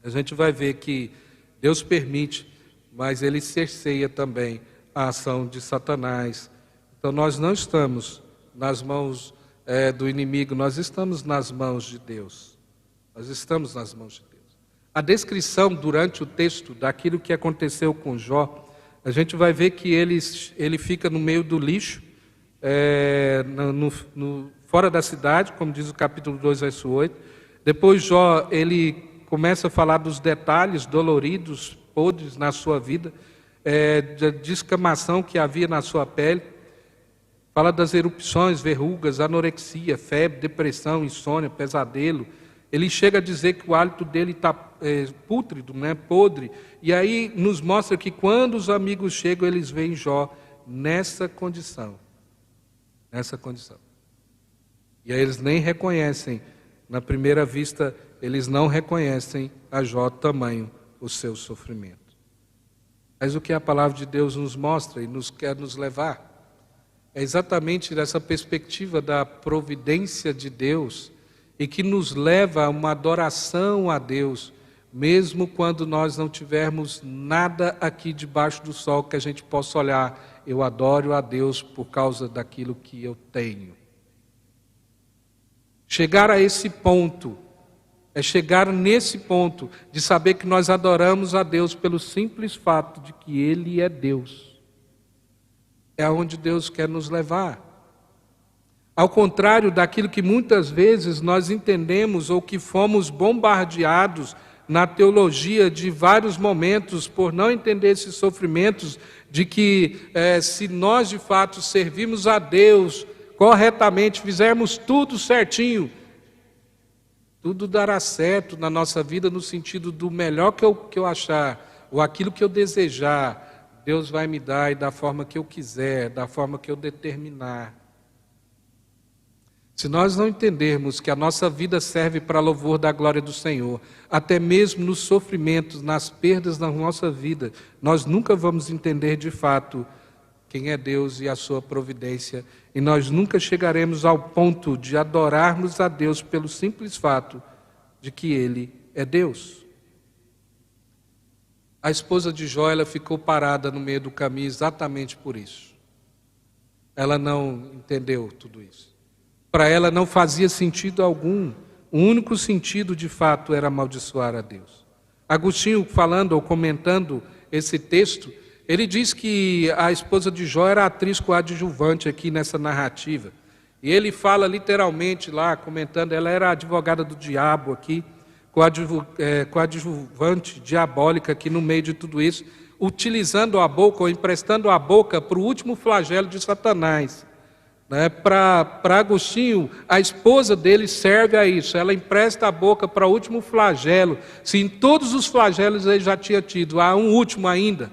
A gente vai ver que Deus permite, mas ele cerceia também a ação de Satanás. Então nós não estamos nas mãos do inimigo, nós estamos nas mãos de Deus. Nós estamos nas mãos de Deus. A descrição durante o texto daquilo que aconteceu com Jó, a gente vai ver que ele fica no meio do lixo, fora da cidade, como diz o capítulo 2, verso 8. Depois Jó, ele começa a falar dos detalhes doloridos, podres na sua vida, da descamação que havia na sua pele. Fala das erupções, verrugas, anorexia, febre, depressão, insônia, pesadelo. Ele chega a dizer que o hálito dele está pútrido, né, podre. E aí nos mostra que quando os amigos chegam, eles veem Jó nessa condição. Nessa condição. E aí eles nem reconhecem, na primeira vista, eles não reconhecem a Jó tamanho o seu sofrimento. Mas o que a palavra de Deus nos mostra e nos quer nos levar é exatamente dessa perspectiva da providência de Deus e que nos leva a uma adoração a Deus, mesmo quando nós não tivermos nada aqui debaixo do sol que a gente possa olhar, eu adoro a Deus por causa daquilo que eu tenho. Chegar a esse ponto, é chegar nesse ponto de saber que nós adoramos a Deus pelo simples fato de que Ele é Deus. É aonde Deus quer nos levar. Ao contrário daquilo que muitas vezes nós entendemos ou que fomos bombardeados na teologia de vários momentos por não entender esses sofrimentos de que se nós de fato servimos a Deus corretamente, fizermos tudo certinho, tudo dará certo na nossa vida no sentido do melhor que eu achar, ou aquilo que eu desejar, Deus vai me dar e da forma que eu quiser, da forma que eu determinar. Se nós não entendermos que a nossa vida serve para louvor da glória do Senhor, até mesmo nos sofrimentos, nas perdas da nossa vida, nós nunca vamos entender de fato quem é Deus e a sua providência, e nós nunca chegaremos ao ponto de adorarmos a Deus pelo simples fato de que Ele é Deus. A esposa de Jó, ela ficou parada no meio do caminho exatamente por isso. Ela não entendeu tudo isso. Para ela não fazia sentido algum. O único sentido, de fato, era amaldiçoar a Deus. Agostinho, falando ou comentando esse texto, ele diz que a esposa de Jó era a atriz coadjuvante aqui nessa narrativa. E ele fala literalmente lá, comentando, ela era a advogada do diabo aqui, coadjuvante diabólica aqui no meio de tudo isso, utilizando a boca ou emprestando a boca para o último flagelo de Satanás. Para Agostinho, a esposa dele serve a isso, ela empresta a boca para o último flagelo. Se em todos os flagelos ele já tinha tido, há um último ainda,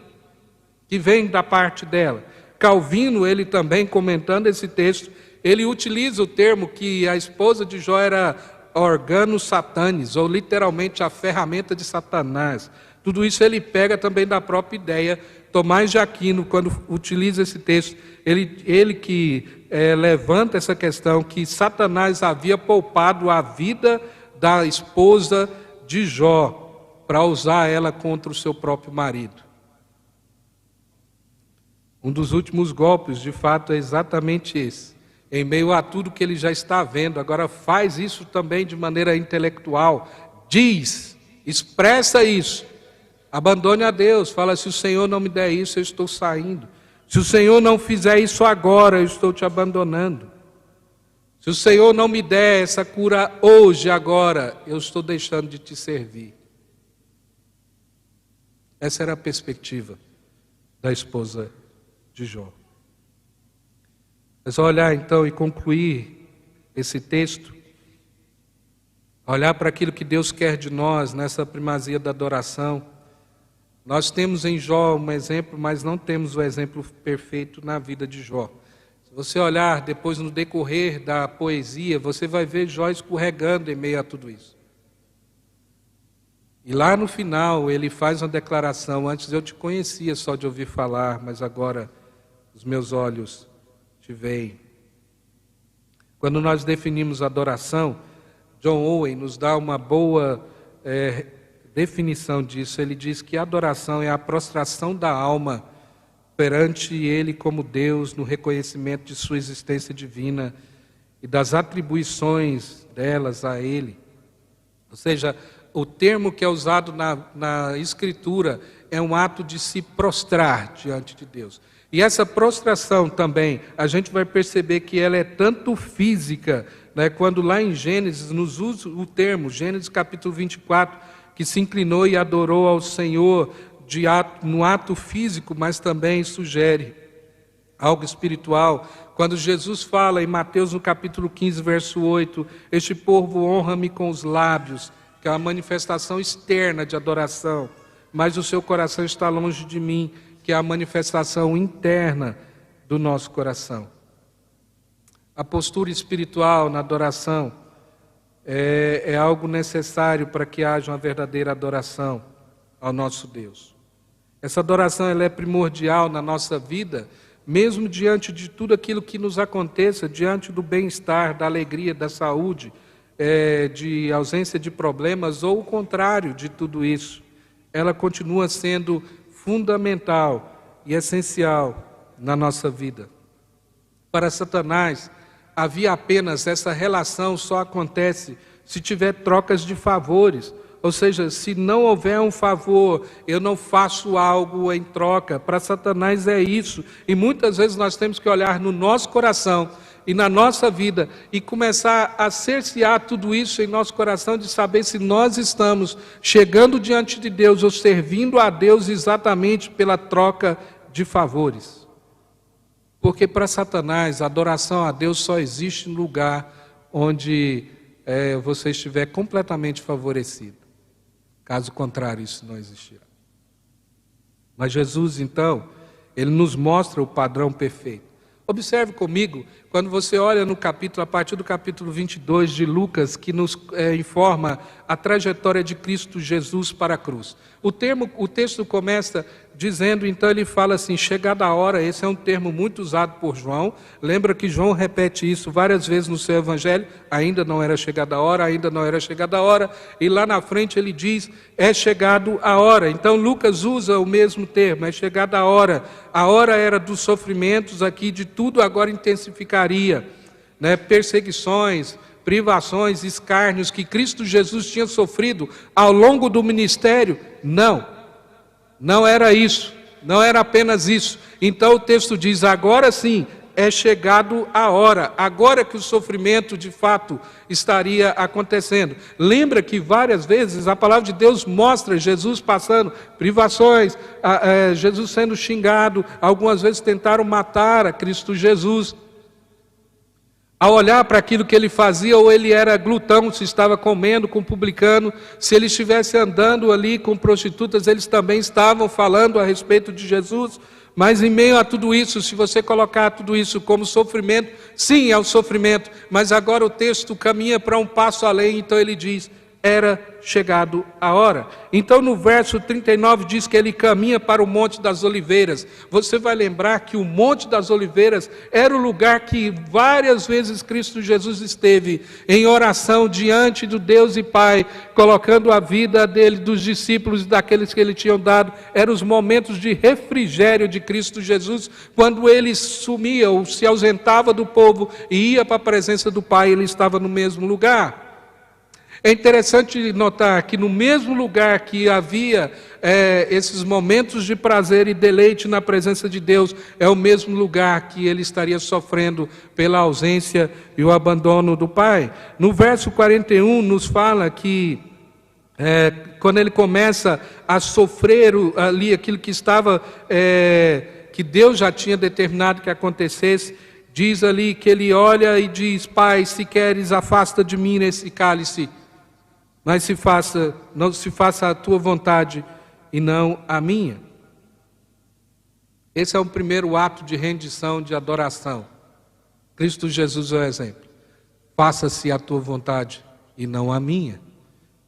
que vem da parte dela. Calvino, ele também comentando esse texto, ele utiliza o termo que a esposa de Jó era organo satanis, ou literalmente a ferramenta de Satanás. Tudo isso ele pega também da própria ideia. Tomás de Aquino, quando utiliza esse texto, ele que levanta essa questão que Satanás havia poupado a vida da esposa de Jó para usar ela contra o seu próprio marido. Um dos últimos golpes, de fato, é exatamente esse. Em meio a tudo que ele já está vendo, agora faz isso também de maneira intelectual, diz, expressa isso, abandone a Deus, fala, se o Senhor não me der isso, eu estou saindo. Se o Senhor não fizer isso agora, eu estou te abandonando. Se o Senhor não me der essa cura hoje, agora, eu estou deixando de te servir. Essa era a perspectiva da esposa de Jó. Mas olhar então e concluir esse texto, olhar para aquilo que Deus quer de nós nessa primazia da adoração. Nós temos em Jó um exemplo, mas não temos o exemplo perfeito na vida de Jó. Se você olhar depois no decorrer da poesia, você vai ver Jó escorregando em meio a tudo isso. E lá no final ele faz uma declaração, antes eu te conhecia só de ouvir falar, mas agora os meus olhos te veem. Quando nós definimos adoração, John Owen nos dá uma boa definição disso. Ele diz que a adoração é a prostração da alma perante Ele como Deus, no reconhecimento de sua existência divina e das atribuições delas a Ele. Ou seja, o termo que é usado na Escritura é um ato de se prostrar diante de Deus. E essa prostração também, a gente vai perceber que ela é tanto física, né, quando lá em Gênesis nos usa o termo, Gênesis capítulo 24, que se inclinou e adorou ao Senhor no ato físico, mas também sugere algo espiritual. Quando Jesus fala em Mateus no capítulo 15, verso 8, este povo honra-me com os lábios, que é a manifestação externa de adoração, mas o seu coração está longe de mim, que é a manifestação interna do nosso coração. A postura espiritual na adoração é algo necessário para que haja uma verdadeira adoração ao nosso Deus. Essa adoração ela é primordial na nossa vida, mesmo diante de tudo aquilo que nos aconteça, diante do bem-estar, da alegria, da saúde, de ausência de problemas, ou o contrário de tudo isso. Ela continua sendo fundamental e essencial na nossa vida. Para Satanás, havia apenas essa relação, só acontece se tiver trocas de favores. Ou seja, se não houver um favor, eu não faço algo em troca. Para Satanás é isso. E muitas vezes nós temos que olhar no nosso coração e na nossa vida e começar a cercear tudo isso em nosso coração, de saber se nós estamos chegando diante de Deus ou servindo a Deus exatamente pela troca de favores. Porque para Satanás, a adoração a Deus só existe no lugar onde você estiver completamente favorecido. Caso contrário, isso não existirá. Mas Jesus, então, ele nos mostra o padrão perfeito. Observe comigo, quando você olha no capítulo, a partir do capítulo 22 de Lucas, que nos informa a trajetória de Cristo Jesus para a cruz. O texto começa dizendo, então ele fala assim, chegada a hora. Esse é um termo muito usado por João. Lembra que João repete isso várias vezes no seu evangelho, ainda não era chegada a hora, ainda não era chegada a hora, e lá na frente ele diz, é chegado a hora. Então Lucas usa o mesmo termo, é chegada a hora. A hora era dos sofrimentos aqui, de tudo agora intensificaria, né? Perseguições, privações, escárnios que Cristo Jesus tinha sofrido ao longo do ministério. Não era isso, não era apenas isso. Então o texto diz, agora sim, é chegado a hora, agora que o sofrimento de fato estaria acontecendo. Lembra que várias vezes a palavra de Deus mostra Jesus passando privações, Jesus sendo xingado, algumas vezes tentaram matar a Cristo Jesus. Ao olhar para aquilo que ele fazia, ou ele era glutão, se estava comendo com publicano, se ele estivesse andando ali com prostitutas, eles também estavam falando a respeito de Jesus. Mas em meio a tudo isso, se você colocar tudo isso como sofrimento, sim, é o sofrimento, mas agora o texto caminha para um passo além, então ele diz, era chegado a hora. Então no verso 39 diz que ele caminha para o Monte das Oliveiras. Você vai lembrar que o Monte das Oliveiras era o lugar que várias vezes Cristo Jesus esteve em oração diante do Deus e Pai, colocando a vida dele, dos discípulos e daqueles que ele tinha dado. Eram os momentos de refrigério de Cristo Jesus, quando ele sumia ou se ausentava do povo e ia para a presença do Pai, ele estava no mesmo lugar. É interessante notar que no mesmo lugar que havia esses momentos de prazer e deleite na presença de Deus, é o mesmo lugar que ele estaria sofrendo pela ausência e o abandono do Pai. No verso 41 nos fala que quando ele começa a sofrer ali aquilo que estava, que Deus já tinha determinado que acontecesse, diz ali que ele olha e diz, Pai, se queres, afasta de mim esse cálice, mas não se faça a tua vontade e não a minha. Esse é o primeiro ato de rendição, de adoração. Cristo Jesus é o exemplo. Faça-se a tua vontade e não a minha.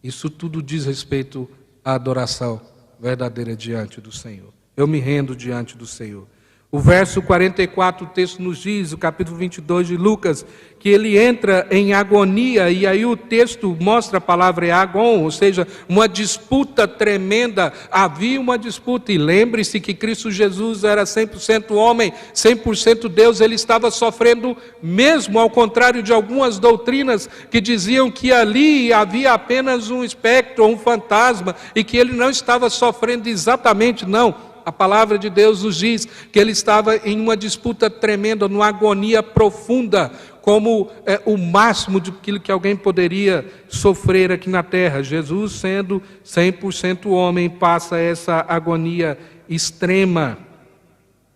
Isso tudo diz respeito à adoração verdadeira diante do Senhor. Eu me rendo diante do Senhor. O verso 44, o texto nos diz, o capítulo 22 de Lucas, que ele entra em agonia, e aí o texto mostra a palavra agon, ou seja, uma disputa tremenda. Havia uma disputa, e lembre-se que Cristo Jesus era 100% homem, 100% Deus. Ele estava sofrendo mesmo, ao contrário de algumas doutrinas que diziam que ali havia apenas um espectro, um fantasma, e que ele não estava sofrendo exatamente, não. A palavra de Deus nos diz que ele estava em uma disputa tremenda, numa agonia profunda, como o máximo daquilo que alguém poderia sofrer aqui na terra. Jesus, sendo 100% homem, passa essa agonia extrema.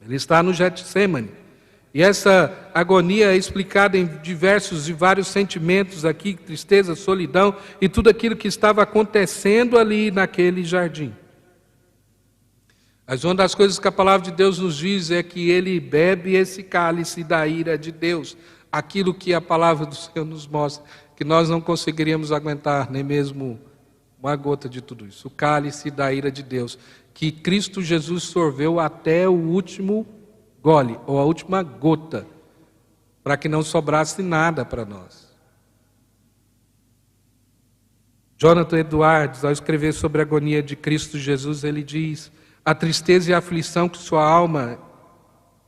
Ele está no Getsemane. E essa agonia é explicada em diversos e vários sentimentos aqui, tristeza, solidão e tudo aquilo que estava acontecendo ali naquele jardim. Mas uma das coisas que a palavra de Deus nos diz é que ele bebe esse cálice da ira de Deus. Aquilo que a palavra do Senhor nos mostra, que nós não conseguiríamos aguentar nem mesmo uma gota de tudo isso. O cálice da ira de Deus, que Cristo Jesus sorveu até o último gole, ou a última gota, para que não sobrasse nada para nós. Jonathan Edwards, ao escrever sobre a agonia de Cristo Jesus, ele diz: a tristeza e a aflição que sua alma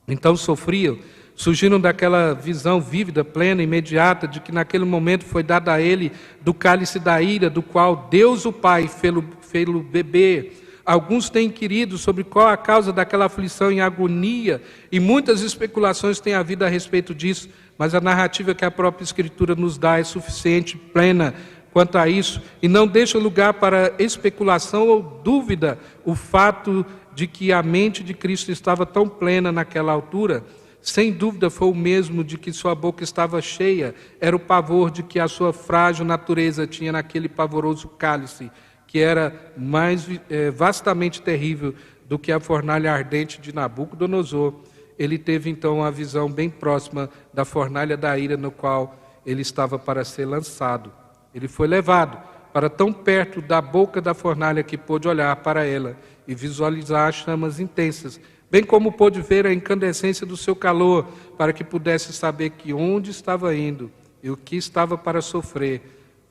então sofria surgiram daquela visão vívida, plena, imediata, de que naquele momento foi dada a ele do cálice da ira, do qual Deus o Pai fê-lo beber. Alguns têm inquirido sobre qual a causa daquela aflição e agonia, e muitas especulações têm havido a respeito disso, mas a narrativa que a própria Escritura nos dá é suficiente, plena quanto a isso, e não deixa lugar para especulação ou dúvida o fato de que a mente de Cristo estava tão plena naquela altura. Sem dúvida foi o mesmo de que sua boca estava cheia, era o pavor de que a sua frágil natureza tinha naquele pavoroso cálice, que era mais vastamente terrível do que a fornalha ardente de Nabucodonosor. Ele teve então uma visão bem próxima da fornalha da ira, no qual ele estava para ser lançado. Ele foi levado para tão perto da boca da fornalha que pôde olhar para ela e visualizar as chamas intensas, bem como pôde ver a incandescência do seu calor, para que pudesse saber que onde estava indo e o que estava para sofrer.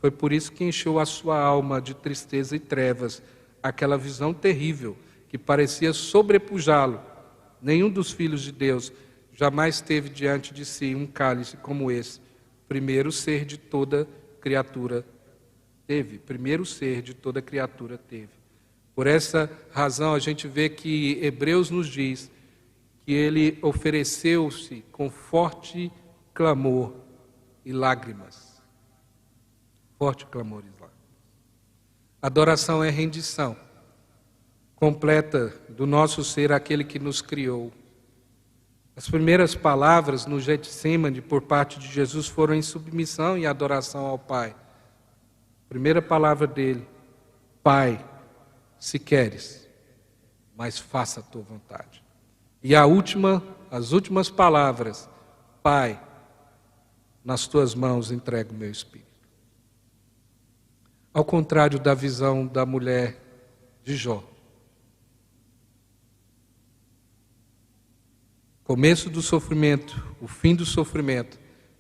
Foi por isso que encheu a sua alma de tristeza e trevas, aquela visão terrível que parecia sobrepujá-lo. Nenhum dos filhos de Deus jamais teve diante de si um cálice como esse. Primeiro ser de toda criatura teve. Primeiro ser de toda criatura teve. Por essa razão, a gente vê que Hebreus nos diz que ele ofereceu-se com forte clamor e lágrimas. Forte clamor e lágrimas. Adoração é rendição completa do nosso ser àquele que nos criou. As primeiras palavras no Getsêmani por parte de Jesus foram em submissão e adoração ao Pai. Primeira palavra dele: Pai, se queres, mas faça a tua vontade. E as últimas palavras: Pai, nas tuas mãos entrego o meu espírito. Ao contrário da visão da mulher de Jó, começo do sofrimento, o fim do sofrimento,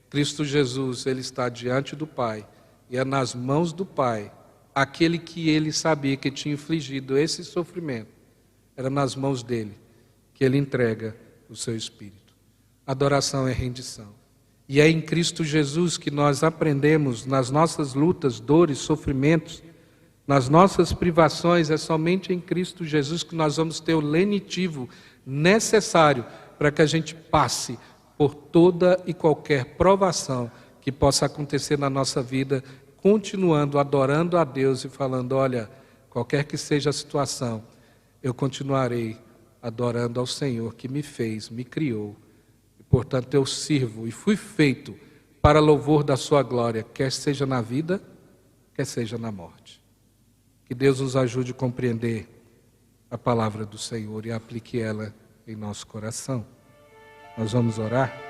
Cristo Jesus, ele está diante do Pai, e é nas mãos do Pai, aquele que ele sabia que tinha infligido esse sofrimento, era nas mãos dele que ele entrega o seu espírito. Adoração é rendição. E é em Cristo Jesus que nós aprendemos, nas nossas lutas, dores, sofrimentos, nas nossas privações, é somente em Cristo Jesus que nós vamos ter o lenitivo necessário para que a gente passe por toda e qualquer provação que possa acontecer na nossa vida, continuando adorando a Deus e falando: olha, qualquer que seja a situação, eu continuarei adorando ao Senhor que me fez, me criou, e portanto eu sirvo e fui feito para louvor da sua glória, quer seja na vida, quer seja na morte. Que Deus nos ajude a compreender a palavra do Senhor e aplique ela em nosso coração. Nós vamos orar.